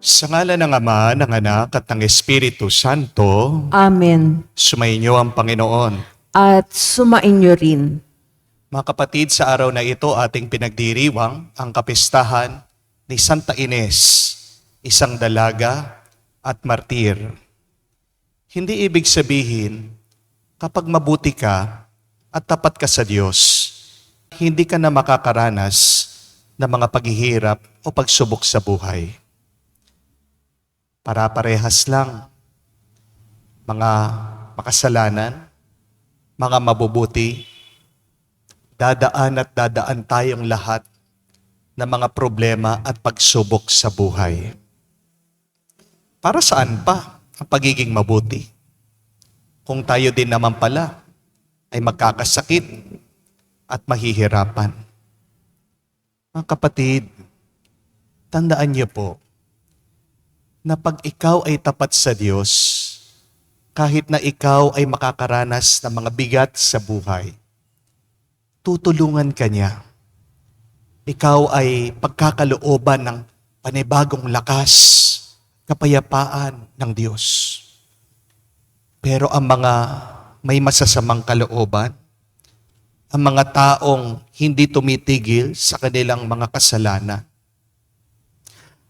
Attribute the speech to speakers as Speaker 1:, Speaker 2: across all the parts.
Speaker 1: Sa ngalan ng Ama, ng Anak, at ng Espiritu Santo,
Speaker 2: Amen.
Speaker 1: sumainyo ang Panginoon.
Speaker 2: At sumainyo rin.
Speaker 1: Mga kapatid, sa araw na ito ating pinagdiriwang ang kapistahan ni Santa Ines, isang dalaga at martir. Hindi ibig sabihin, kapag mabuti ka at tapat ka sa Diyos, hindi ka na makakaranas ng mga paghihirap o pagsubok sa buhay. Para-parehas lang. Mga makasalanan, mga mabubuti, dadaan at dadaan tayong lahat ng mga problema at pagsubok sa buhay. Para saan pa ang pagiging mabuti? Kung tayo din naman pala ay magkakasakit at mahihirapan. Mga kapatid, tandaan niyo po, na pag ikaw ay tapat sa Diyos, kahit na ikaw ay makakaranas ng mga bigat sa buhay, tutulungan ka niya. Ikaw ay pagkakalooban ng panibagong lakas, kapayapaan ng Diyos. Pero ang mga may masasamang kalooban, ang mga taong hindi tumitigil sa kanilang mga kasalanan,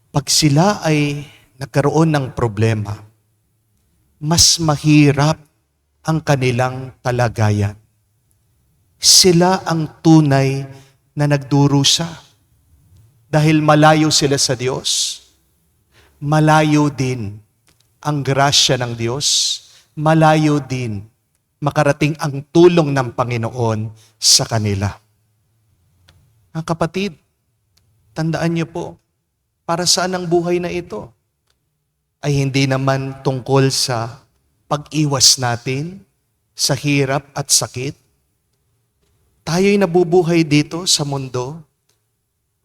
Speaker 1: pag sila ay nagkaroon ng problema, mas mahirap ang kanilang kalagayan. Sila ang tunay na nagdurusa. Dahil malayo sila sa Diyos, malayo din ang grasya ng Diyos, malayo din makarating ang tulong ng Panginoon sa kanila. Mga kapatid, tandaan niyo po, para saan ang buhay na ito? Ay hindi naman tungkol sa pag-iwas natin sa hirap at sakit. Tayo'y nabubuhay dito sa mundo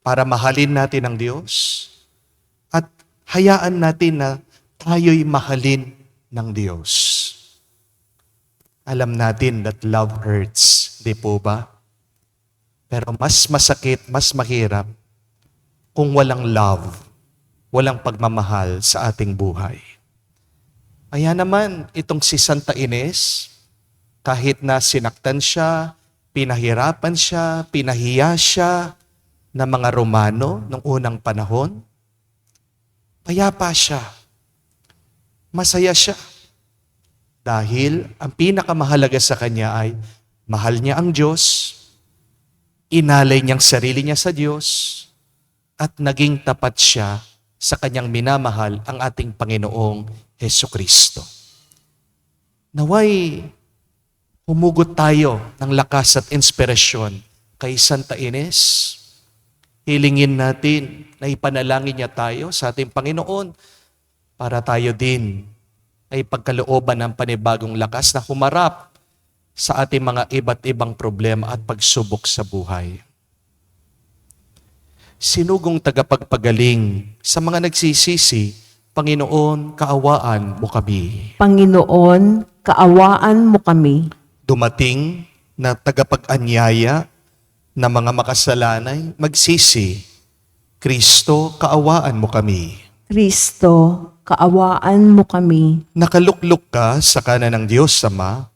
Speaker 1: para mahalin natin ang Diyos at hayaan natin na tayo'y mahalin ng Diyos. Alam natin that love hurts, di po ba? Pero mas masakit, mas mahirap kung walang love, walang pagmamahal sa ating buhay. Kaya naman, itong si Santa Ines, kahit na sinaktan siya, pinahirapan siya, pinahiya siya ng mga Romano noong unang panahon, payapa siya. Masaya siya. Dahil ang pinakamahalaga sa kanya ay mahal niya ang Diyos, inalay niyang sarili niya sa Diyos, at naging tapat siya sa kanyang minamahal ang ating Panginoong Hesukristo. Naway humugot tayo ng lakas at inspirasyon kay Santa Ines. Hilingin natin na ipanalangin niya tayo sa ating Panginoon para tayo din ay pagkalooban ng panibagong lakas na humarap sa ating mga iba't ibang problema at pagsubok sa buhay. Sinugong tagapagpagaling sa mga nagsisisi, Panginoon, kaawaan mo kami.
Speaker 2: Panginoon, kaawaan mo kami.
Speaker 1: Dumating na tagapag-anyaya na mga makasalanay, magsisi, Kristo, kaawaan mo kami.
Speaker 2: Kristo, kaawaan mo kami.
Speaker 1: Nakaluklok ka sa kanan ng Diyos Ama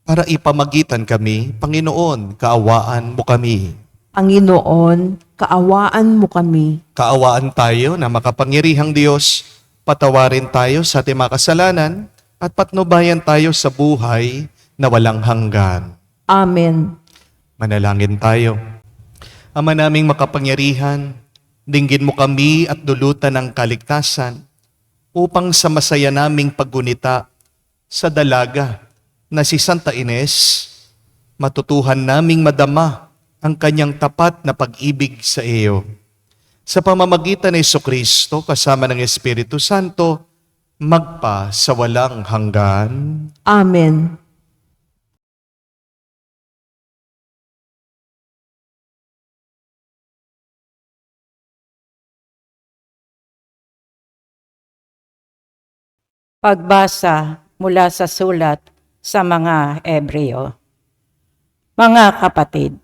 Speaker 1: para ipamagitan kami, Panginoon, kaawaan mo kami.
Speaker 2: Panginoon, kaawaan mo kami.
Speaker 1: Kaawaan tayo na makapangyarihang Diyos, patawarin tayo sa ating mga kasalanan at patnubayan tayo sa buhay na walang hanggan.
Speaker 2: Amen.
Speaker 1: Manalangin tayo. Ama naming makapangyarihan, dinggin mo kami at dulutan ng kaligtasan upang sa masaya naming paggunita sa dalaga na si Santa Ines, matutuhan naming madama ang kanyang tapat na pag-ibig sa iyo. Sa pamamagitan ni Jesucristo kasama ng Espiritu Santo, magpa sa walang hanggan.
Speaker 2: Amen.
Speaker 3: Pagbasa mula sa sulat sa mga Hebreo. Mga kapatid,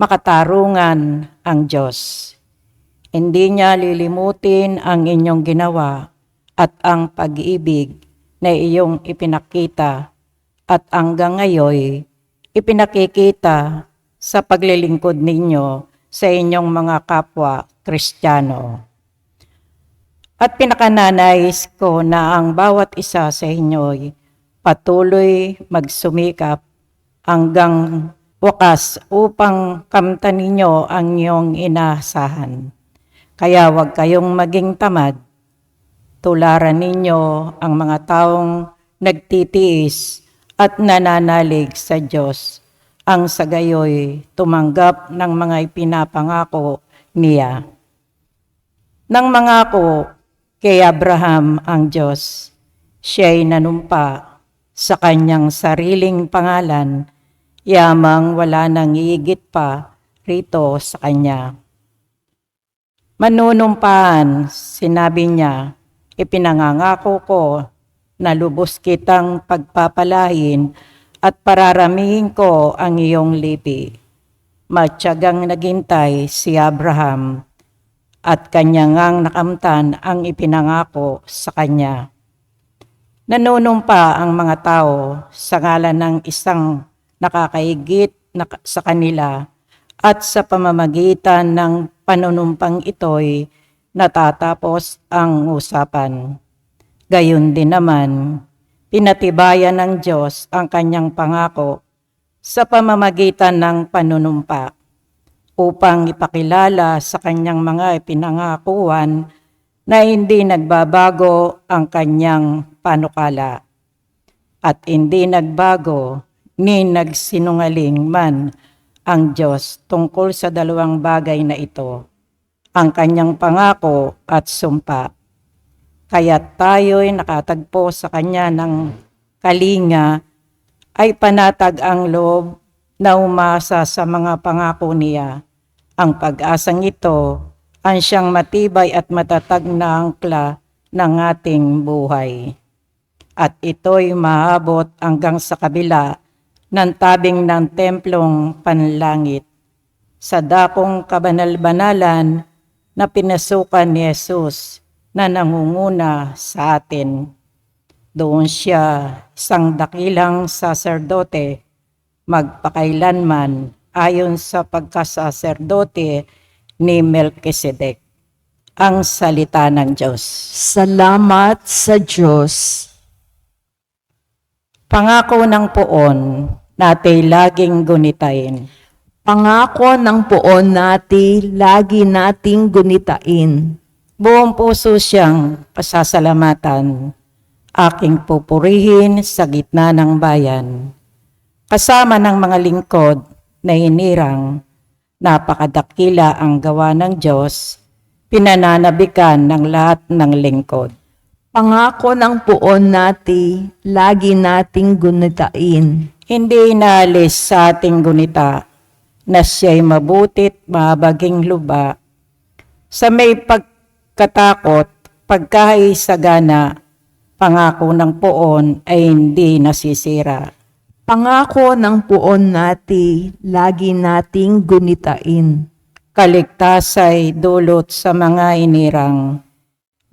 Speaker 3: makatarungan ang Diyos. Hindi niya lilimutin ang inyong ginawa at ang pag-ibig na iyong ipinakita at hanggang ngayon ipinakikita sa paglilingkod ninyo sa inyong mga kapwa Kristiyano. At pinakananais ko na ang bawat isa sa inyo'y patuloy magsumikap hanggang wakas upang kamtan ninyo ang iyong inaasahan. Kaya huwag kayong maging tamad. Tularan ninyo ang mga taong nagtitiis at nananalig sa Diyos, ang sa gayoy tumanggap ng mga ipinapangako niya. Nang mangako kay Abraham ang Diyos, siya'y nanumpa sa kanyang sariling pangalan, yamang wala nang iigit pa rito sa kanya. Manunumpaan, sinabi niya, ipinangangako ko na lubos kitang pagpapalain at pararamihin ko ang iyong lipi. Matyagang naghintay si Abraham at kanya ngang nakamtan ang ipinangako sa kanya. Nanunumpa ang mga tao sa ngalan ng isang nakakaigit sa kanila at sa pamamagitan ng panunumpang ito'y natatapos ang usapan. Gayon din naman, pinatibayan ng Diyos ang kanyang pangako sa pamamagitan ng panunumpa upang ipakilala sa kanyang mga ipinangakuan na hindi nagbabago ang kanyang panukala at hindi nagbago ni nagsinungaling man ang Diyos tungkol sa dalawang bagay na ito, ang kanyang pangako at sumpa. Kaya tayo'y nakatagpo sa kanya ng kalinga ay panatag ang loob na umasa sa mga pangako niya. Ang pag-asang ito ang siyang matibay at matatag na angkla ng ating buhay. At ito'y maabot hanggang sa kabila ng tabing ng templong panlangit, sa dakong kabanal-banalan na pinasukan ni Jesus na nangunguna sa atin. Doon siya, isang dakilang saserdote, magpakailanman ayon sa pagkasaserdote ni Melchizedek. Ang salita ng Diyos.
Speaker 2: Salamat sa Diyos.
Speaker 3: Pangako ng poon natin laging gunitain.
Speaker 2: Pangako ng poon natin, lagi nating gunitain.
Speaker 3: Buong puso siyang pasasalamatan, aking pupurihin sa gitna ng bayan. Kasama ng mga lingkod na hinirang, napakadakila ang gawa ng Diyos, pinananabikan ng lahat ng lingkod.
Speaker 2: Pangako ng poon natin, lagi nating gunitain.
Speaker 3: Hindi inaalis sa ating gunita na siya'y mabutit mabaging luba. Sa may pagkatakot, pagkaisagana, pangako ng poon ay hindi nasisira.
Speaker 2: Pangako ng poon natin, lagi nating gunitain.
Speaker 3: Kaligtasay dulot sa mga inirang.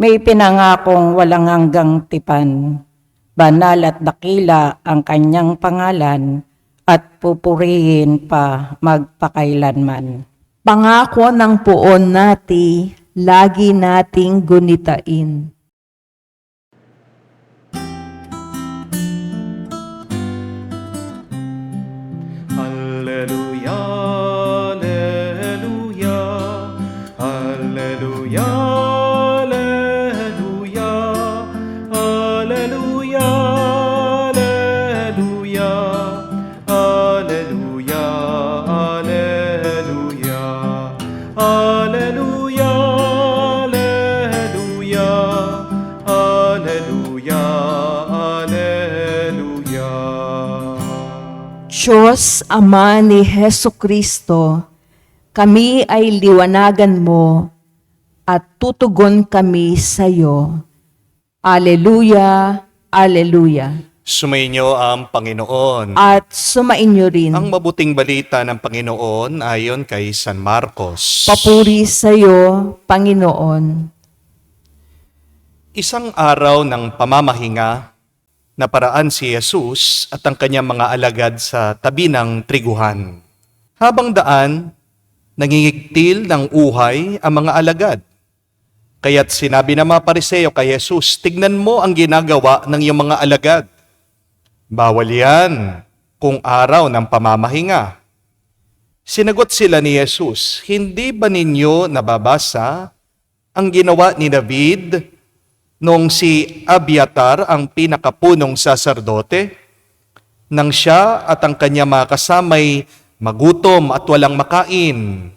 Speaker 3: May pinangakong walang hanggang tipan. Banal at dakila ang kanyang pangalan at pupurihin pa magpakailanman.
Speaker 2: Pangako ng poon natin, lagi nating gunitain.
Speaker 4: Alleluia, alleluia, alleluia, alleluia, alleluia, alleluia, alleluia, alleluia, alleluia, alleluia, alleluia, alleluia.
Speaker 2: Diyos, Ama ni Hesukristo, kami ay liwanagan mo at tutugon kami sa iyo. Alleluia, Alleluia.
Speaker 1: Sumainyo ang Panginoon.
Speaker 2: At sumainyo rin.
Speaker 1: Ang mabuting balita ng Panginoon ayon kay San Marcos.
Speaker 2: Papuri sa iyo, Panginoon.
Speaker 1: Isang araw ng pamamahinga, naparaan si Jesus at ang kanyang mga alagad sa tabi ng triguhan. Habang daan, nangingigtil ng uhay ang mga alagad. Kaya't sinabi ng mga Pariseo kay Jesus, tignan mo ang ginagawa ng iyong mga alagad. Bawal yan kung araw ng pamamahinga. Sinagot sila ni Jesus, hindi ba ninyo nababasa ang ginawa ni David noong si Abiatar ang pinakapunong saserdote? Nang siya at ang kanya mga kasamay magutom at walang makain,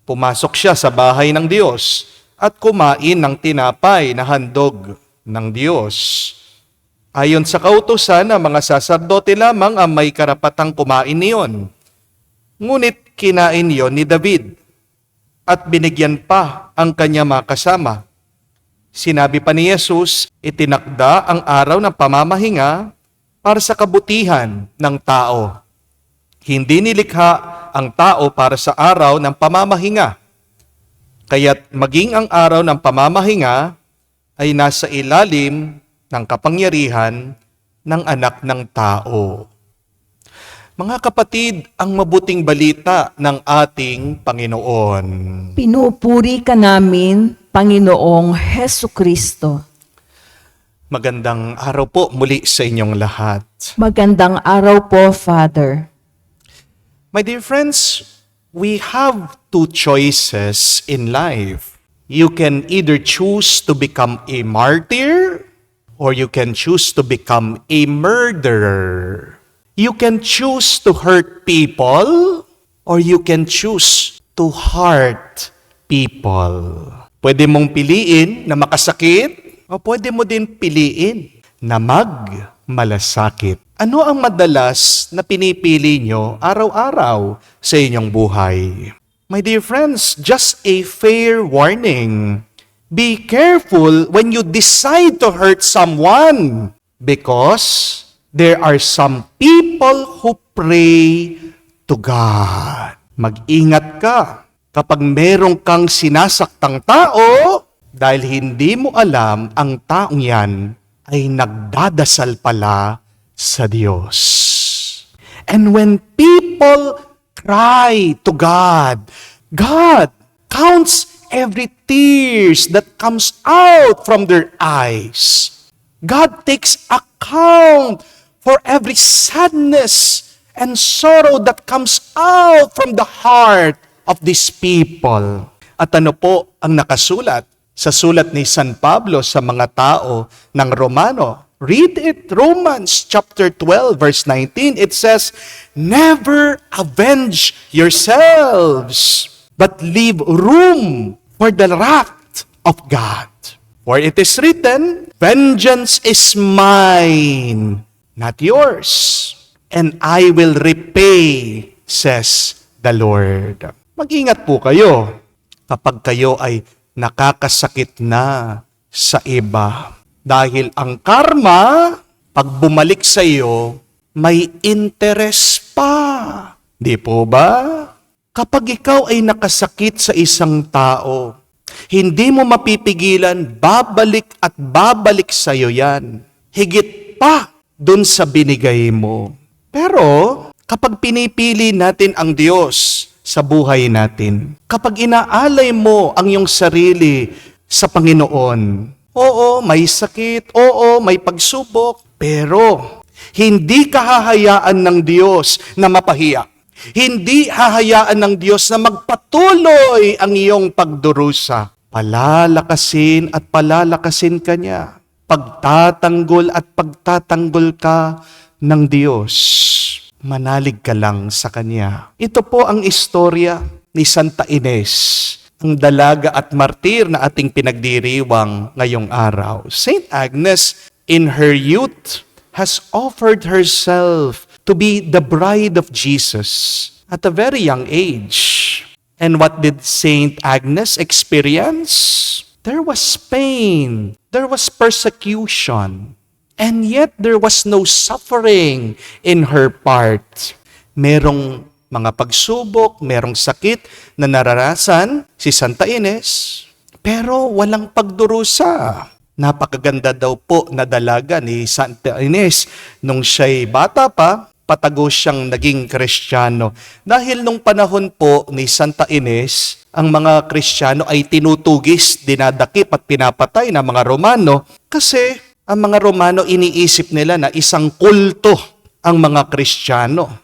Speaker 1: pumasok siya sa bahay ng Diyos at kumain ng tinapay na handog ng Diyos. Ayon sa kautusan, ang mga saserdote lamang ang may karapatang kumain niyon. Ngunit kinain yon ni David at binigyan pa ang kanya mga kasama. Sinabi pa ni Jesus, itinakda ang araw ng pamamahinga para sa kabutihan ng tao. Hindi nilikha ang tao para sa araw ng pamamahinga. Kaya't maging ang araw ng pamamahinga ay nasa ilalim ng kapangyarihan ng anak ng tao. Mga kapatid, ang mabuting balita ng ating Panginoon.
Speaker 2: Pinupuri ka namin, Panginoong Hesu Kristo.
Speaker 1: Magandang araw po muli sa inyong lahat.
Speaker 2: Magandang araw po, Father.
Speaker 1: My dear friends, we have two choices in life. You can either choose to become a martyr or you can choose to become a murderer. You can choose to hurt people or you can choose to hurt people. Pwede mong piliin na makasakit o pwede mo din piliin na magmalasakit. Ano ang madalas na pinipili nyo araw-araw sa inyong buhay? My dear friends, just a fair warning. Be careful when you decide to hurt someone because there are some people who pray to God. Mag-ingat ka kapag merong kang sinasaktang tao dahil hindi mo alam ang taong yan ay nagdadasal pala sa Diyos. And when people cry to God, God counts every tears that comes out from their eyes. God takes account for every sadness and sorrow that comes out from the heart of these people. At ano po ang nakasulat sa sulat ni San Pablo sa mga tao ng Romano? Read it, Romans chapter 12, verse 19. It says, never avenge yourselves, but leave room for the wrath of God. For it is written, vengeance is mine, not yours, and I will repay, says the Lord. Mag-ingat po kayo kapag kayo ay nakakasakit na sa iba. Dahil ang karma, pag bumalik sa iyo, may interest pa. Di po ba? Kapag ikaw ay nakasakit sa isang tao, hindi mo mapipigilan, babalik at babalik sa iyo yan. Higit pa dun sa binigay mo. Pero, kapag pinipili natin ang Diyos sa buhay natin, kapag inaalay mo ang iyong sarili sa Panginoon, oo, may sakit, oo, may pagsubok, pero hindi ka hahayaan ng Diyos na mapahiya. Hindi hahayaan ng Diyos na magpatuloy ang iyong pagdurusa. Palalakasin at palalakasin ka niya. Pagtatanggol at pagtatanggol ka ng Diyos. Manalig ka lang sa Kanya. Ito po ang istorya ni Santa Ines, ang dalaga at martir na ating pinagdiriwang ngayong araw. Saint Agnes, in her youth, has offered herself to be the bride of Jesus at a very young age. And what did Saint Agnes experience? There was pain. There was persecution. And yet there was no suffering in her part. Merong mga pagsubok, merong sakit na naranasan si Santa Ines, pero walang pagdurusa. Napakaganda daw po na dalaga ni Santa Ines. Nung siya'y bata pa, patago siyang naging Kristiyano. Dahil nung panahon po ni Santa Ines, ang mga Kristiyano ay tinutugis, dinadakip at pinapatay ng mga Romano kasi ang mga Romano iniisip nila na isang kulto ang mga Kristiyano.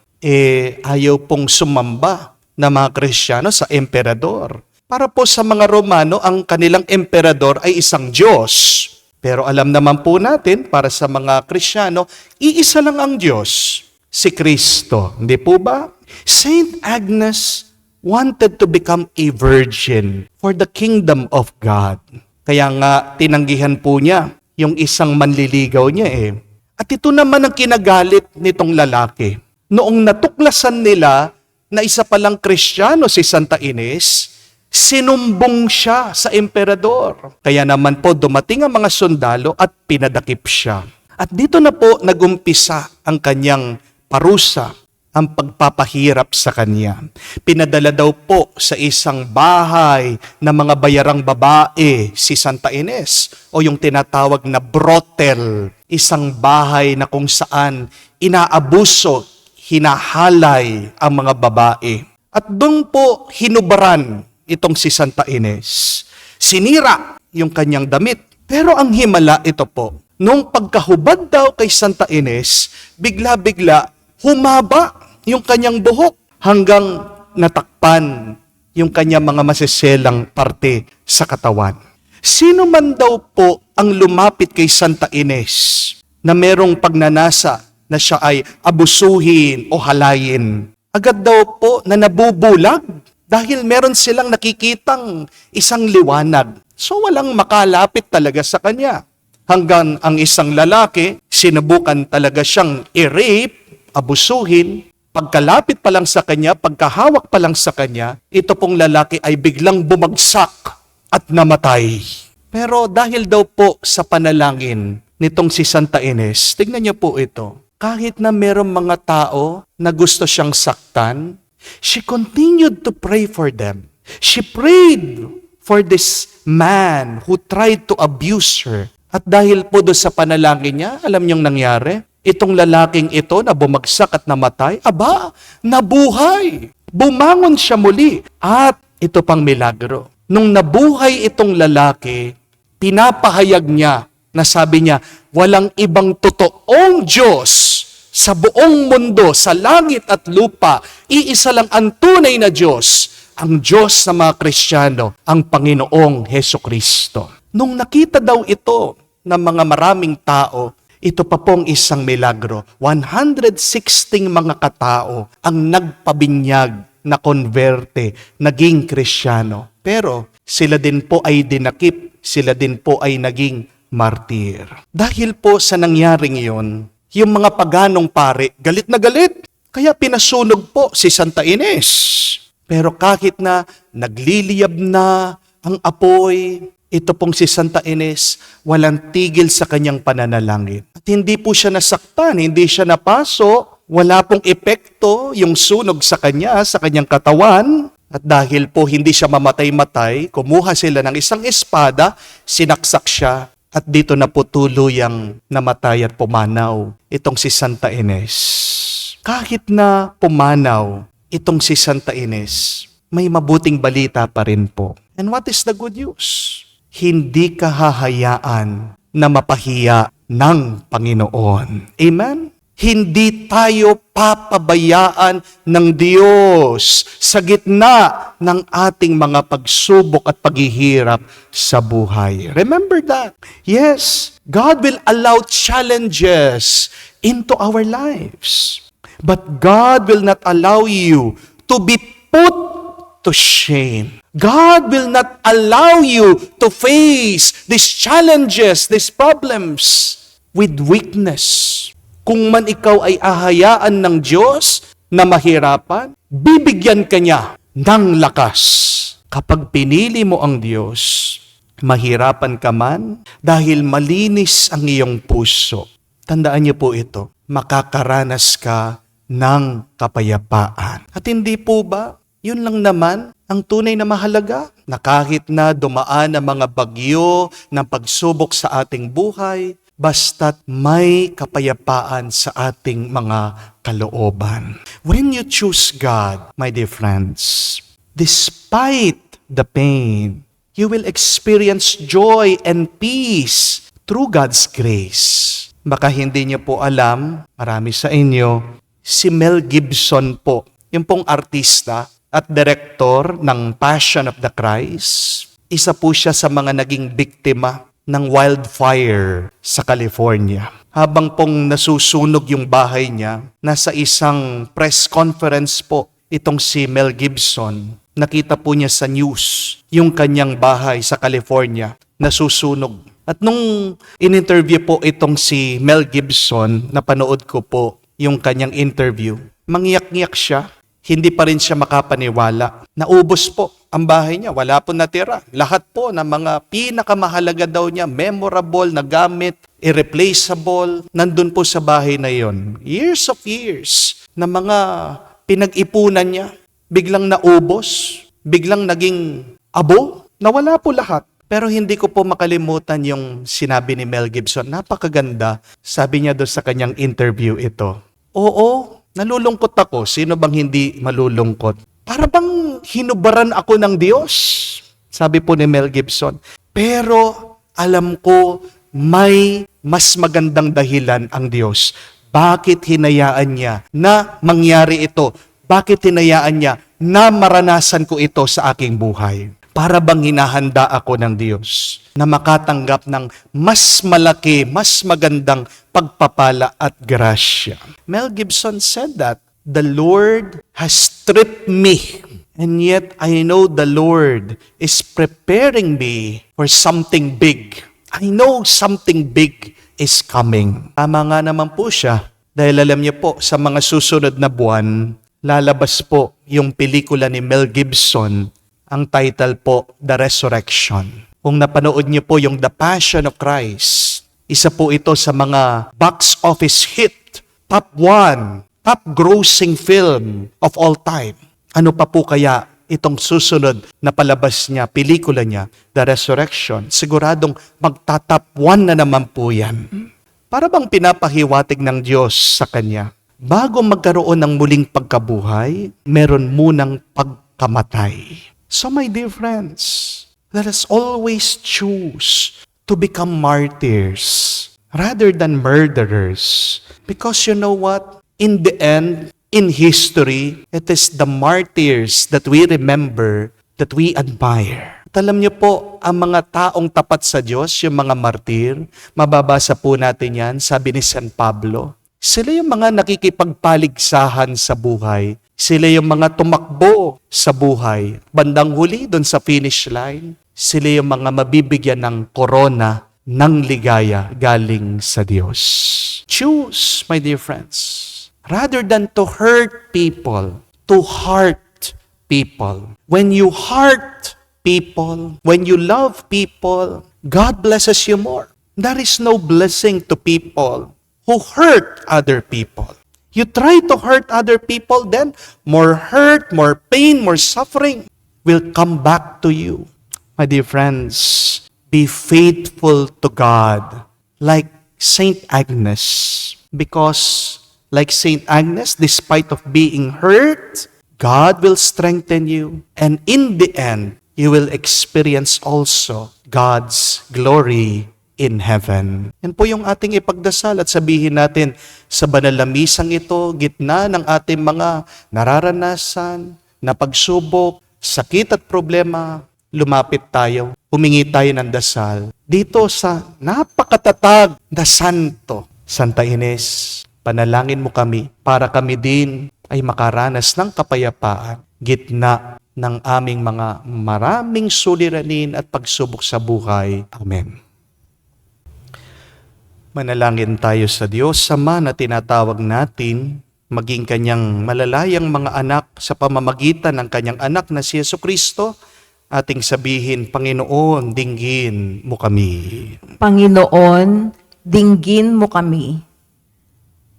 Speaker 1: Ayaw pong sumamba ng mga Kristiyano sa emperador. Para po sa mga Romano, ang kanilang emperador ay isang Diyos. Pero alam naman po natin, para sa mga Kristiyano, iisa lang ang Diyos, si Kristo. Hindi po ba? Saint Agnes wanted to become a virgin for the kingdom of God. Kaya nga, tinanggihan po niya yung isang manliligaw niya . At ito naman ang kinagalit nitong lalaki. Noong natuklasan nila na isa palang Kristiyano si Santa Ines, sinumbong siya sa emperador. Kaya naman po dumating ang mga sundalo at pinadakip siya. At dito na po nagumpisa ang kanyang parusa, ang pagpapahirap sa kanya. Pinadala daw po sa isang bahay ng mga bayarang babae si Santa Ines o yung tinatawag na brothel, isang bahay na kung saan inaabuso, hinahalay ang mga babae. At doon po hinubaran itong si Santa Ines. Sinira yung kanyang damit. Pero ang himala ito po, nung pagkahubad daw kay Santa Ines, bigla-bigla humaba yung kanyang buhok hanggang natakpan yung kanyang mga masiselang parte sa katawan. Sino man daw po ang lumapit kay Santa Ines na merong pagnanasa na siya ay abusuhin o halayin, agad daw po na nabubulag dahil meron silang nakikitang isang liwanag. So walang makalapit talaga sa kanya. Hanggang ang isang lalaki, sinubukan talaga siyang i-rape, abusuhin. Pagkalapit pa lang sa kanya, pagkahawak pa lang sa kanya, ito pong lalaki ay biglang bumagsak at namatay. Pero dahil daw po sa panalangin nitong si Santa Ines, tignan niyo po ito. Kahit na merong mga tao na gusto siyang saktan, she continued to pray for them. She prayed for this man who tried to abuse her. At dahil po doon sa panalangin niya, alam niyong nangyari? Itong lalaking ito na bumagsak at namatay, nabuhay. Bumangon siya muli. At ito pang milagro. Nung nabuhay itong lalaki, pinapahayag niya na sabi niya, walang ibang totoong Diyos sa buong mundo, sa langit at lupa. Iisa lang ang tunay na Diyos, ang Diyos ng mga Kristiyano, ang Panginoong Hesukristo. Nung nakita daw ito ng mga maraming tao, ito pa pong isang milagro. 160 mga katao ang nagpabinyag na konverte, naging Kristiyano. Pero sila din po ay dinakip, sila din po ay naging martir. Dahil po sa nangyaring iyon, yung mga paganong pare, galit na galit. Kaya pinasunog po si Santa Ines. Pero kahit na nagliliyab na ang apoy, ito pong si Santa Ines, walang tigil sa kanyang pananalangin. At hindi po siya nasaktan, hindi siya napaso, wala pong epekto yung sunog sa kanyang katawan. At dahil po hindi siya mamatay-matay, kumuha sila ng isang espada, sinaksak siya, at dito na po tuluyang namatay at pumanaw itong si Santa Ines. Kahit na pumanaw itong si Santa Ines, may mabuting balita pa rin po. And what is the good news? Hindi ka hahayaan na mapahiya ng Panginoon. Amen? Hindi tayo papabayaan ng Diyos sa gitna ng ating mga pagsubok at paghihirap sa buhay. Remember that. Yes, God will allow challenges into our lives. But God will not allow you to be put to shame. God will not allow you to face these challenges, these problems with weakness. Kung man ikaw ay ahayaan ng Diyos na mahirapan, bibigyan ka niya ng lakas. Kapag pinili mo ang Diyos, mahirapan ka man dahil malinis ang iyong puso. tandaan niyo po ito, makakaranas ka ng kapayapaan. At hindi po ba, yun lang naman ang tunay na mahalaga, na kahit na dumaan ang mga bagyo ng pagsubok sa ating buhay, basta't may kapayapaan sa ating mga kalooban. When you choose God, my dear friends, despite the pain, you will experience joy and peace through God's grace. Baka hindi niyo po alam, marami sa inyo, si Mel Gibson po, yung pong artista at direktor ng Passion of the Christ. Isa po siya sa mga naging biktima ng wildfire sa California. Habang pong nasusunog yung bahay niya, nasa isang press conference po itong si Mel Gibson. Nakita po niya sa news yung kanyang bahay sa California nasusunog. At nung in-interview po itong si Mel Gibson, napanood ko po yung kanyang interview, mangyak-ngyak siya. Hindi pa rin siya makapaniwala. Naubos po ang bahay niya. Wala po natira. Lahat po ng mga pinakamahalaga daw niya, memorable na gamit, irreplaceable, nandun po sa bahay na yon. Years of years na mga pinag-ipunan niya, biglang naubos, biglang naging abo, nawala po lahat. Pero hindi ko po makalimutan yung sinabi ni Mel Gibson. Napakaganda. Sabi niya doon sa kanyang interview ito. Oo, nalulungkot ako. Sino bang hindi malulungkot? Para bang hinubaran ako ng Diyos? Sabi po ni Mel Gibson. Pero alam ko may mas magandang dahilan ang Diyos. Bakit hinayaan niya na mangyari ito? Bakit hinayaan niya na maranasan ko ito sa aking buhay? Para bang hinahanda ako ng Diyos na makatanggap ng mas malaki, mas magandang pagpapala at grasya. Mel Gibson said that the Lord has stripped me, and yet I know the Lord is preparing me for something big. I know something big is coming. Tama nga naman po siya, dahil alam niyo po, sa mga susunod na buwan, lalabas po yung pelikula ni Mel Gibson. Ang title po, The Resurrection. Kung napanood niyo po yung The Passion of Christ, isa po ito sa mga box office hit, top 1, top grossing film of all time. Ano pa po kaya itong susunod na palabas niya, pelikula niya, The Resurrection? Siguradong magta-top 1 na naman po yan. Para bang pinapahiwatig ng Diyos sa kanya, bago magkaroon ng muling pagkabuhay, meron munang pagkamatay. So my dear friends, let us always choose to become martyrs rather than murderers. Because you know what? In the end, in history, it is the martyrs that we remember, that we admire. At alam niyo po, ang mga taong tapat sa Diyos, yung mga martir, mababasa po natin yan, sabi ni San Pablo, sila yung mga nakikipagpaligsahan sa buhay. Sila yung mga tumakbo sa buhay. Bandang huli, doon sa finish line, sila yung mga mabibigyan ng korona ng ligaya galing sa Diyos. Choose, my dear friends, rather than to hurt people, to heart people. When you heart people, when you love people, God blesses you more. There is no blessing to people who hurt other people. You try to hurt other people, then more hurt, more pain, more suffering will come back to you. My dear friends, be faithful to God like Saint Agnes. Because like Saint Agnes, despite of being hurt, God will strengthen you. And in the end, you will experience also God's glory in heaven. Yan po yung ating ipagdasal at sabihin natin sa banal na misang ito, gitna ng ating mga nararanasan, na pagsubok, sakit at problema, lumapit tayo, humingi tayo ng dasal. Dito sa napakatatag na santo, Santa Ines, panalangin mo kami para kami din ay makaranas ng kapayapaan, gitna ng aming mga maraming suliranin at pagsubok sa buhay. Amen. Manalangin tayo sa Diyos, Ama na tinatawag natin, maging kanyang malalayang mga anak sa pamamagitan ng kanyang anak na si Jesucristo, ating sabihin, Panginoon, dinggin mo kami.
Speaker 2: Panginoon, dinggin mo kami.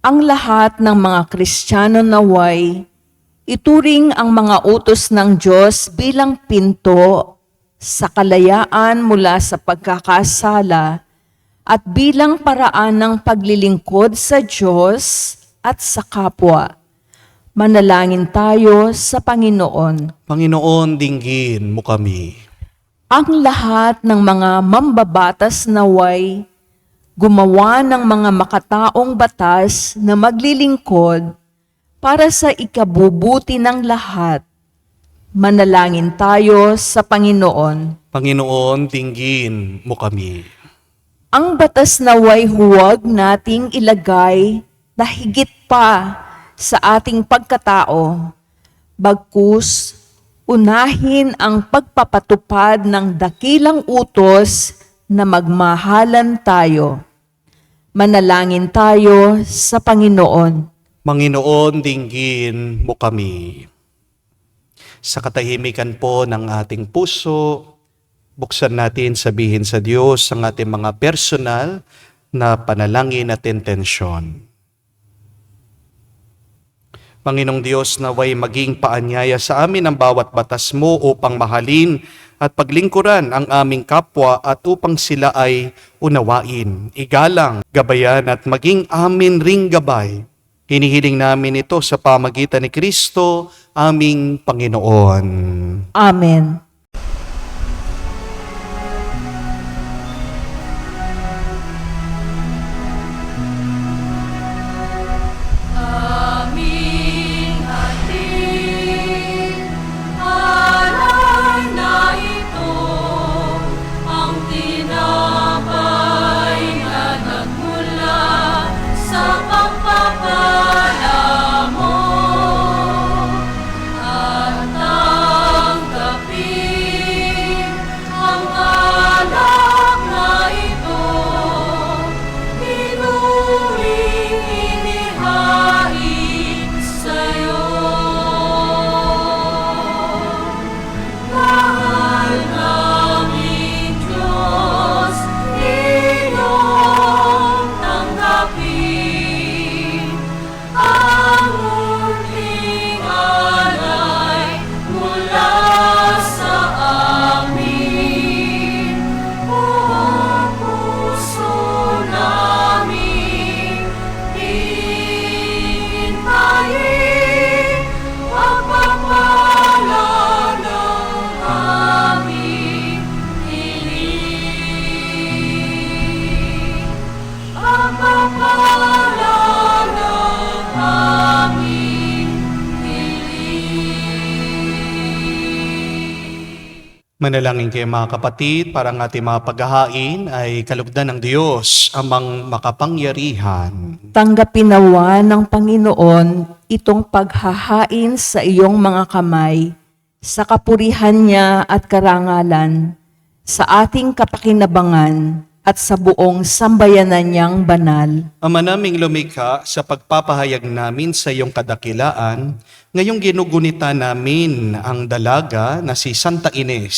Speaker 2: Ang lahat ng mga Kristiyano naway ituring ang mga utos ng Diyos bilang pinto sa kalayaan mula sa pagkakasala at bilang paraan ng paglilingkod sa Diyos at sa kapwa. Manalangin tayo sa Panginoon.
Speaker 1: Panginoon, dinggin mo kami.
Speaker 2: Ang lahat ng mga mambabatas naway gumawa ng mga makataong batas na maglilingkod para sa ikabubuti ng lahat. Manalangin tayo sa Panginoon.
Speaker 1: Panginoon, dinggin mo kami.
Speaker 2: Ang batas naway huwag nating ilagay na higit pa sa ating pagkatao, bagkus unahin ang pagpapatupad ng dakilang utos na magmahalan tayo. Manalangin tayo sa Panginoon.
Speaker 1: Panginoon, dinggin mo kami. Sa katahimikan po ng ating puso, buksan natin, sabihin sa Diyos ang ating mga personal na panalangin at intensyon. Panginoong Diyos, naway maging paanyaya sa amin ang bawat batas mo upang mahalin at paglingkuran ang aming kapwa at upang sila ay unawain, igalang, gabayan at maging amin ring gabay. Hinihiling namin ito sa pamagitan ni Kristo, aming Panginoon.
Speaker 2: Amen.
Speaker 1: Manalangin kayo mga kapatid, para ang ating mga paghahain ay kalugdan ng Diyos, amang makapangyarihan.
Speaker 2: Tanggapin nawa ng Panginoon itong paghahain sa iyong mga kamay, sa kapurihan niya at karangalan, sa ating kapakinabangan at sa buong sambayanan niyang banal.
Speaker 1: Ama naming lumikha, sa pagpapahayag namin sa iyong kadakilaan, ngayong ginugunita namin ang dalaga na si Santa Ines,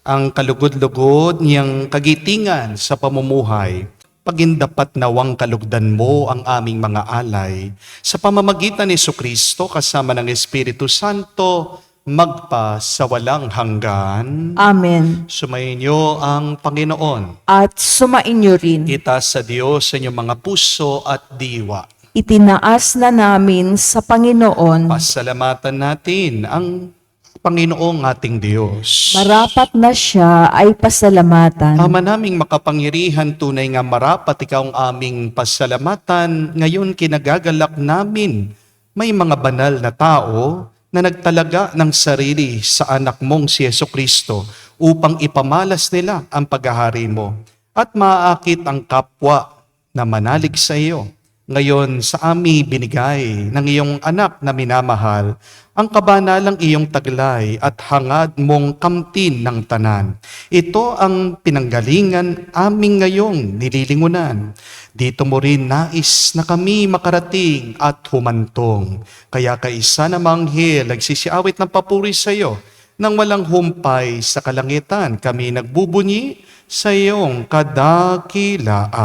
Speaker 1: ang kalugod-lugod niyang kagitingan sa pamumuhay. Pagindapat nawang kalugdan mo ang aming mga alay. Sa pamamagitan ni Jesucristo kasama ng Espiritu Santo, magpa sa walang hanggan.
Speaker 2: Amen.
Speaker 1: Sumayin niyo ang Panginoon.
Speaker 2: At sumainyo rin.
Speaker 1: Itaas sa Diyos sa inyong mga puso at diwa.
Speaker 2: Itinaas na namin sa Panginoon.
Speaker 1: Pasalamatan natin ang Panginoong ating Diyos.
Speaker 2: Marapat na siya ay pasalamatan.
Speaker 1: Ama naming makapangyarihan, tunay nga marapat ikaw ang aming pasalamatan. Ngayon kinagagalak namin, may mga banal na tao na nagtalaga ng sarili sa anak mong si Jesucristo upang ipamalas nila ang paghahari mo at maaakit ang kapwa na manalig sa iyo. Ngayon sa amin binigay ng iyong anak na minamahal ang kabanalang iyong taglay at hangad mong kamtin ng tanan. Ito ang pinanggalingan aming ngayong nililingunan. Dito mo rin nais na kami makarating at humantong. Kaya kaisa na manghel nagsisiawit ng papuri sa iyo, nang walang humpay sa kalangitan kami nagbubunyi sa iyong kadakilaan.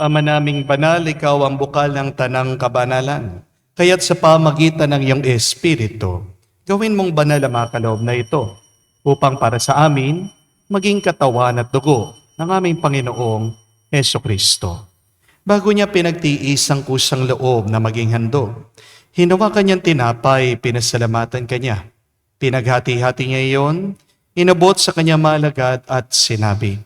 Speaker 1: Ama naming banal, ikaw ang bukal ng tanang kabanalan. Kaya't sa pamagitan ng iyong Espiritu, gawin mong banal ang mga kaloob na ito upang para sa amin maging katawan at dugo ng aming Panginoong Heso Kristo. Bago niya pinagtiis ang kusang loob na maging handog, hinawakan niyang tinapay, pinasalamatan kanya. Pinaghati-hati niya iyon, inabot sa kanya malagad at sinabi,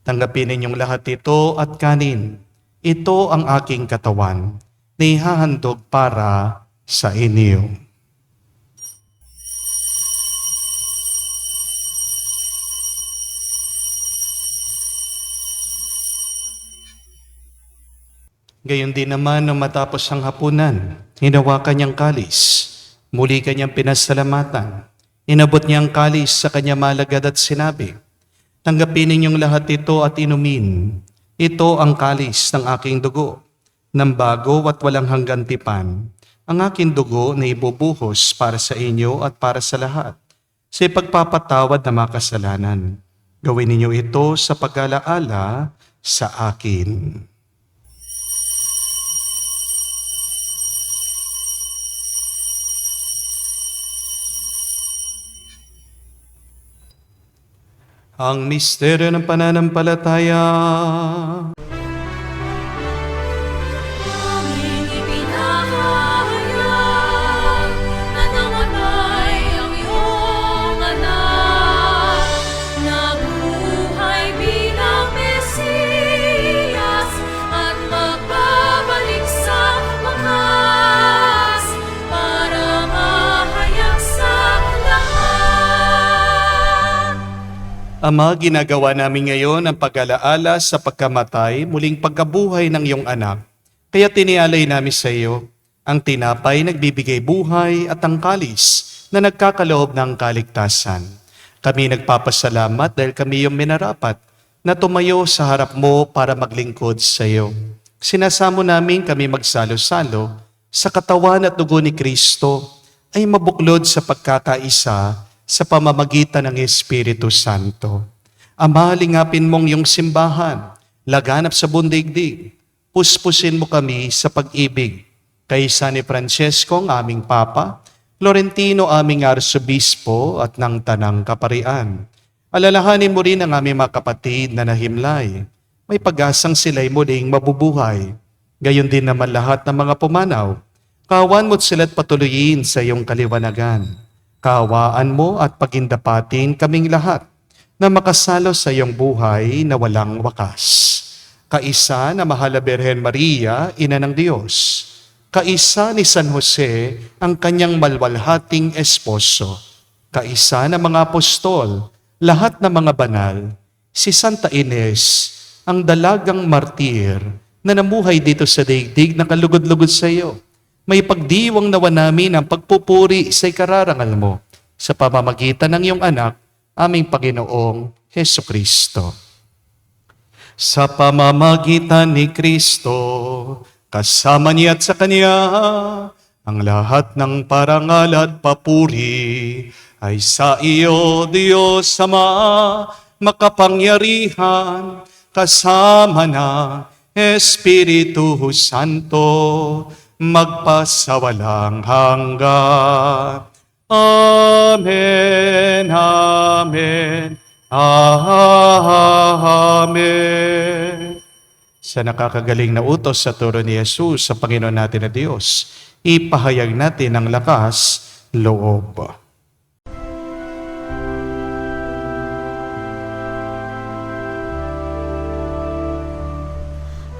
Speaker 1: "Tanggapin ninyong lahat ito at kanin. Ito ang aking katawan na ihahandog para sa inyo." Gayon din naman nang matapos ang hapunan, hinawakan niyang kalis. Muli kanyang pinasalamatan. Inabot niya ang kalis sa kanya malagad at sinabi, "Tanggapin ninyong lahat ito at inumin. Ito ang kalis ng aking dugo, ng bago at walang hanggang tipan. Ang aking dugo na ibubuhos para sa inyo at para sa lahat, sa ipagpapatawad ng mga kasalanan. Gawin ninyo ito sa pag-alaala sa akin." Ang misteryo ng pananampalataya.
Speaker 5: Aming ipinahayag na namatay ang iyong anak, nabuhay bilang Mesiyas at magbabalik sa wakas para mahayag sa lahat.
Speaker 1: Ama, ginagawa namin ngayon ang pag-alaala sa pagkamatay, muling pagkabuhay ng iyong anak. Kaya tinialay namin sa iyo ang tinapay nagbibigay buhay at ang kalis na nagkakaloob ng kaligtasan. Kami nagpapasalamat dahil kami yung minarapat na tumayo sa harap mo para maglingkod sa iyo. Sinasamo namin kami magsalo-salo sa katawan at dugo ni Kristo ay mabuklod sa pagkakaisa sa pamamagitan ng Espiritu Santo. Ama, lingapin mong iyong simbahan, laganap sa bundigdig. Puspusin mo kami sa pag-ibig. Kay San Francesco, ang aming Papa, Florentino, aming Arsobispo at ng Tanang Kaparian. Alalahanin mo rin ang aming mga kapatid na nahimlay. May pag-asang sila'y muling mabubuhay. Gayon din naman lahat ng mga pumanaw. Kawan mo't sila't patuloyin sa iyong kaliwanagan. Kaawaan mo at pagindapatin kaming lahat na makasalo sa iyong buhay na walang wakas. Kaisa na mahal na Birhen Maria, Ina ng Diyos. Kaisa ni San Jose, ang kanyang malwalhating esposo. Kaisa na mga apostol, lahat ng mga banal. Si Santa Ines, ang dalagang martir na namuhay dito sa daigdig na kalugod-lugod sa iyo. May pagdiwang nawa namin ang pagpupuri sa ikararangal mo sa pamamagitan ng iyong anak, aming Panginoong Heso Kristo. Sa pamamagitan ni Kristo, kasama niya at sa Kanya, ang lahat ng parangal at papuri ay sa iyo, Diyos Ama, makapangyarihan, kasama na Espiritu Santo, magpasawalang hanggan. Amen, amen, amen. Sa nakakagaling na utos sa turo ni Jesus sa Panginoon natin na Diyos, ipahayag natin ang lakas loob.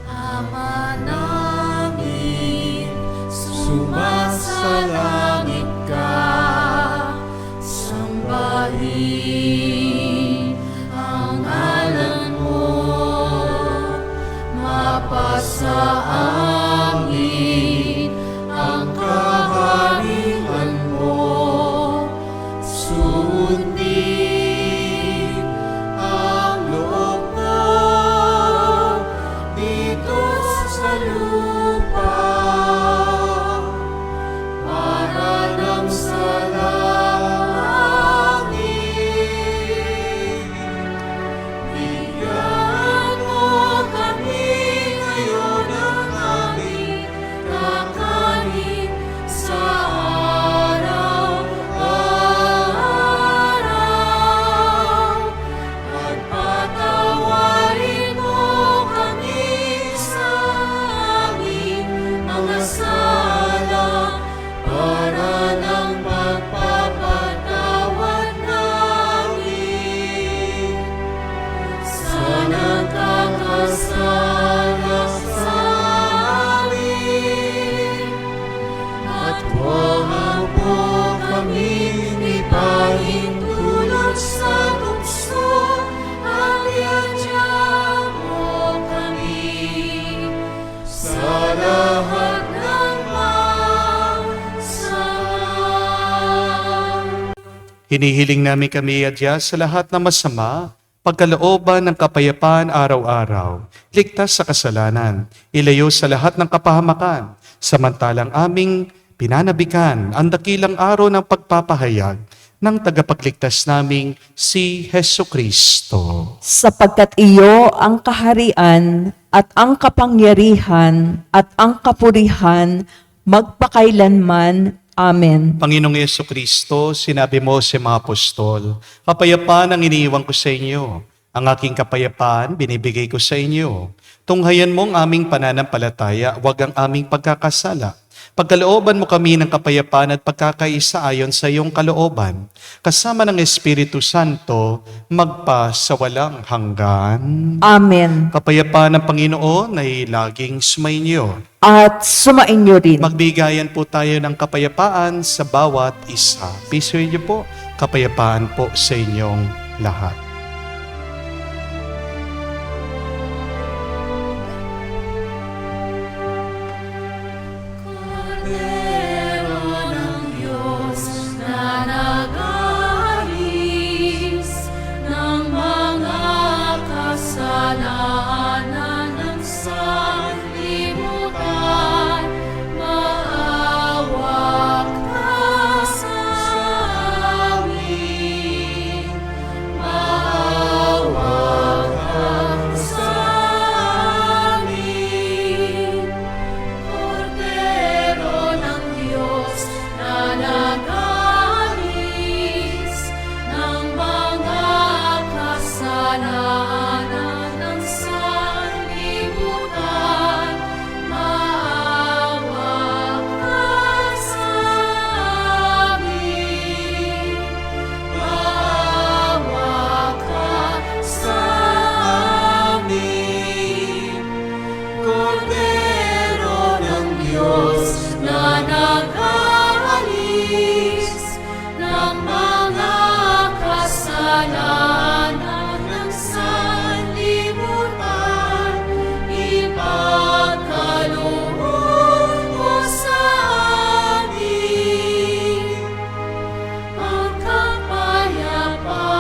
Speaker 5: Ama namin, sumasalangit ka, sambahin ang ngalan mo, mapasa amin ang kaharian mo, sundin ang loob mo dito sa lupa para nang sa langit. Bigyan mo kami ngayon
Speaker 1: Hinihiling namin kami adya sa lahat na masama, pagkalooban ng kapayapaan araw-araw, ligtas sa kasalanan, ilayo sa lahat ng kapahamakan, samantalang aming pinanabikan ang dakilang araw ng pagpapahayag ng tagapagligtas naming si Hesu Kristo.
Speaker 2: Sapagkat iyo ang kaharian at ang kapangyarihan at ang kapurihan magpakailanman. Amen.
Speaker 1: Panginoong Yesu Kristo, sinabi mo sa mga apostol, kapayapaan ang iniiwan ko sa inyo. Ang aking kapayapaan binibigay ko sa inyo. Tunghayan mo ang aming pananampalataya, huwag ang aming pagkakasala. Pagkalooban mo kami ng kapayapaan at pagkakaisa ayon sa iyong kalooban, kasama ng Espiritu Santo, magpa sa walang hanggan.
Speaker 2: Amen.
Speaker 1: Kapayapaan ng Panginoon ay laging sumainyo.
Speaker 2: At sumainyo rin.
Speaker 1: Magbigayan po tayo ng kapayapaan sa bawat isa. Pisuin niyo po, kapayapaan po sa inyong lahat.
Speaker 5: Cordero ng Diyos na nag-aalis ng mga kasalanan ng sanlibutan, maawa ka sa amin. Maawa ka sa amin. Cordero ng Diyos na nag-aalis ng mga kasalanan ng sanlibutan, maawa ka sa amin. Maawa ka sa amin. Cordero ng Diyos na nag-aalis ng mga kasalanan ng sanlibutan, ipagkaloob mo sa amin ang kapayapaan.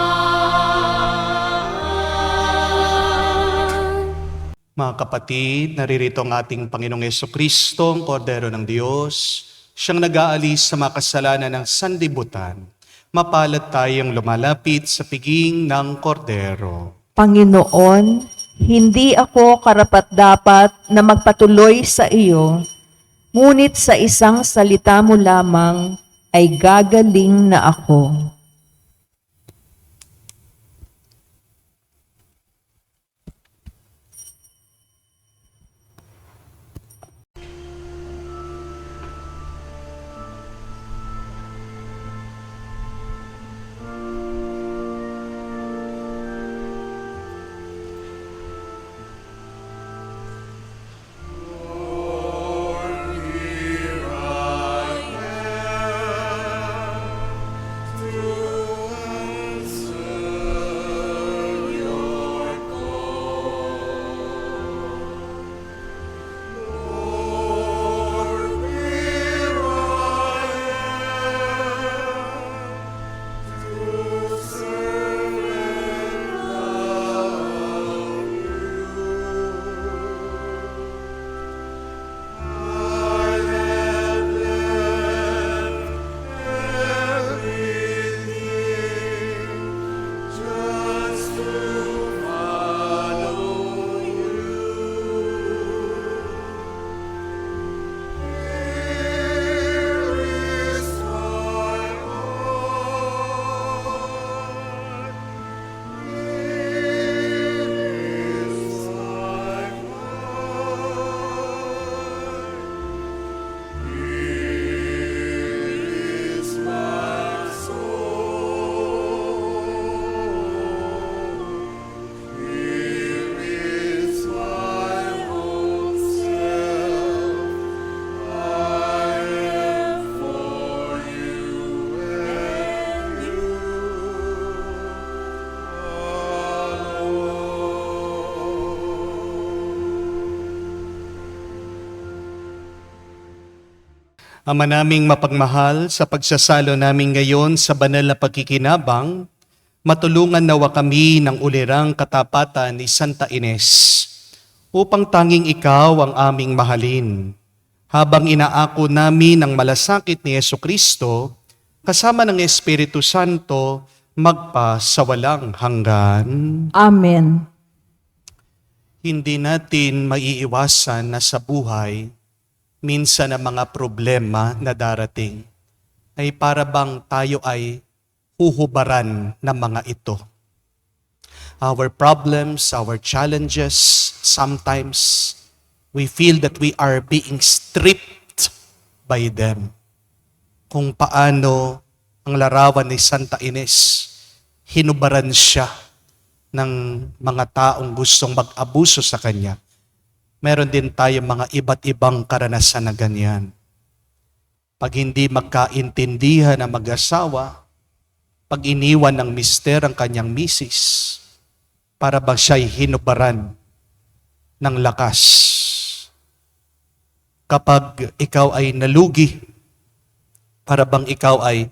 Speaker 1: Mga kapatid, naririto ang ating Panginoong Yesu Kristo, ang Kordero ng Diyos, siyang nag-aalis sa mga kasalanan ng sanlibutan. Mapalad tayong lumalapit sa piging ng Kordero.
Speaker 2: Panginoon, hindi ako karapat-dapat na magpatuloy sa iyo, ngunit sa isang salita mo lamang ay gagaling na ako.
Speaker 5: To
Speaker 1: Ama naming mapagmahal, sa pagsasalo namin ngayon sa banal na pagkikinabang, matulungan nawa kami ng ulirang katapatan ni Santa Ines, upang tanging ikaw ang aming mahalin. Habang inaako namin ang malasakit ni Jesucristo, kasama ng Espiritu Santo, magpa sa walang hanggan.
Speaker 2: Amen.
Speaker 1: Hindi natin maiiwasan na sa buhay, minsan ang mga problema na darating ay para bang tayo ay huhubaran ng mga ito. Our problems, our challenges, sometimes we feel that we are being stripped by them. Kung paano ang larawan ni Santa Ines, hinubaran siya ng mga taong gustong mag-abuso sa kanya. Meron din tayo mga iba't ibang karanasan na ganyan. Pag hindi magkaintindihan ang mag-asawa, pag iniwan ng mister ang kanyang misis, para bang siya'y hinubaran ng lakas. Kapag ikaw ay nalugi, para bang ikaw ay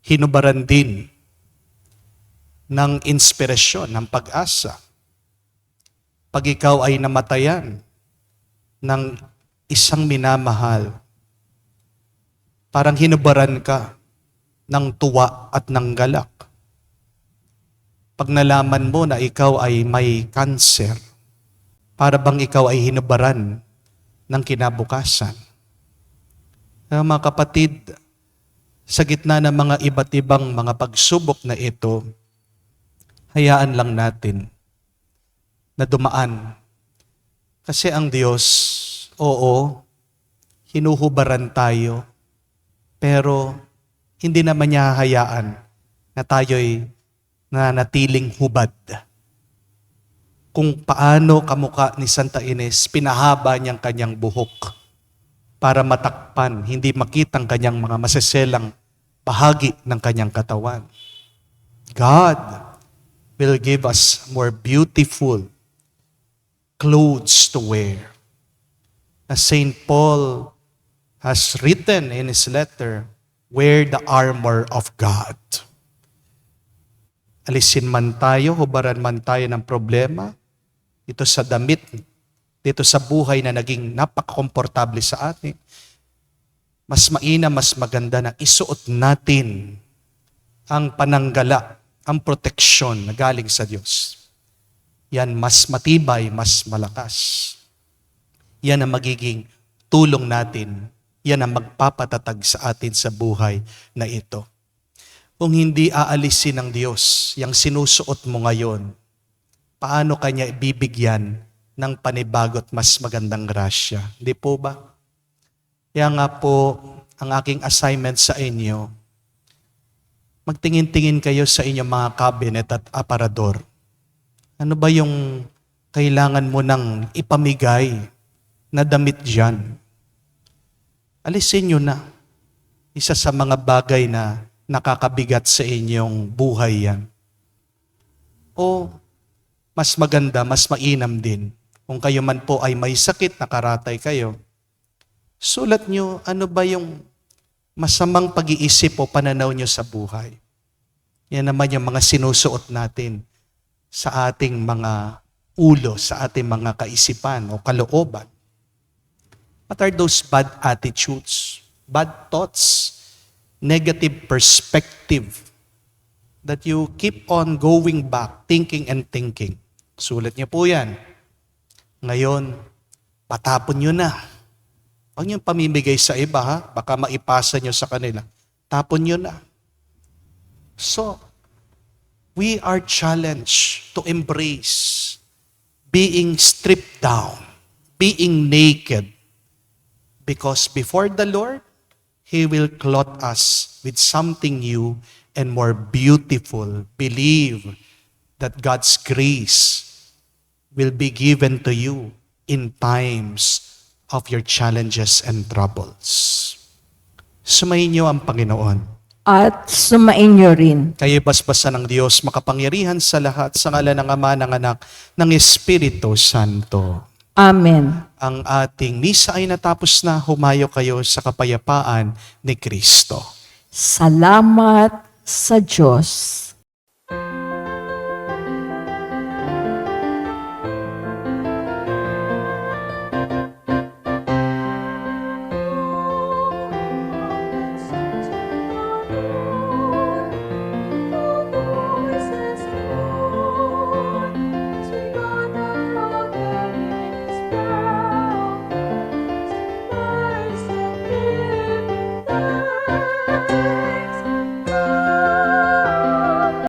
Speaker 1: hinubaran din ng inspirasyon, ng pag-asa. Pag ikaw ay namatayan ng isang minamahal, parang hinubaran ka ng tuwa at ng galak. Pag nalaman mo na ikaw ay may cancer, para bang ikaw ay hinubaran ng kinabukasan. Kaya mga kapatid, sa gitna ng mga iba't ibang mga pagsubok na ito, hayaan lang natin na dumaan. Kasi ang Diyos, oo, hinuhubaran tayo, pero hindi naman niya hahayaan na tayo'y nanatiling hubad. Kung paano kamukha ni Santa Ines, pinahaba niyang kanyang buhok para matakpan, hindi makitang kanyang mga maseselang bahagi ng kanyang katawan. God will give us more beautiful clothes to wear. As St. Paul has written in his letter, wear the armor of God. Alisin man tayo, hubaran man tayo ng problema, ito sa damit, dito sa buhay na naging napaka-komportable sa atin, mas mainam, mas maganda na isuot natin ang pananggala, ang proteksyon na galing sa Diyos. Yan mas matibay, mas malakas. Yan ang magiging tulong natin. Yan ang magpapatatag sa atin sa buhay na ito. Kung hindi aalisin ng Diyos yung sinusuot mo ngayon, paano kanya ibibigyan ng panibagot mas magandang grasya? Hindi po ba? Kaya nga po, ang aking assignment sa inyo, magtingin-tingin kayo sa inyong mga cabinet at aparador. Ano ba yung kailangan mo nang ipamigay na damit dyan? Alisin nyo na. Isa sa mga bagay na nakakabigat sa inyong buhay yan. O mas maganda, mas mainam din. Kung kayo man po ay may sakit, nakaratay kayo, sulat nyo ano ba yung masamang pag-iisip o pananaw nyo sa buhay. Yan naman yung mga sinusuot natin sa ating mga ulo, sa ating mga kaisipan o kalooban. What are those bad attitudes, bad thoughts, negative perspective that you keep on going back, thinking and thinking? Sulat niyo po yan. Ngayon, patapon nyo na. Huwag nyo pamimigay sa iba, ha? Baka maipasa nyo sa kanila. Tapon nyo na. So, we are challenged to embrace being stripped down, being naked, because before the Lord, He will clothe us with something new and more beautiful. Believe that God's grace will be given to you in times of your challenges and troubles. Sumayin niyo ang Panginoon.
Speaker 2: At sumain niyo rin.
Speaker 1: Kayo basbasan ng Diyos, makapangyarihan sa lahat, sa ngalan ng Ama, ng Anak, ng Espiritu Santo.
Speaker 2: Amen.
Speaker 1: ang ating misa ay natapos na. Humayo kayo sa kapayapaan ni Kristo.
Speaker 2: Salamat sa Diyos.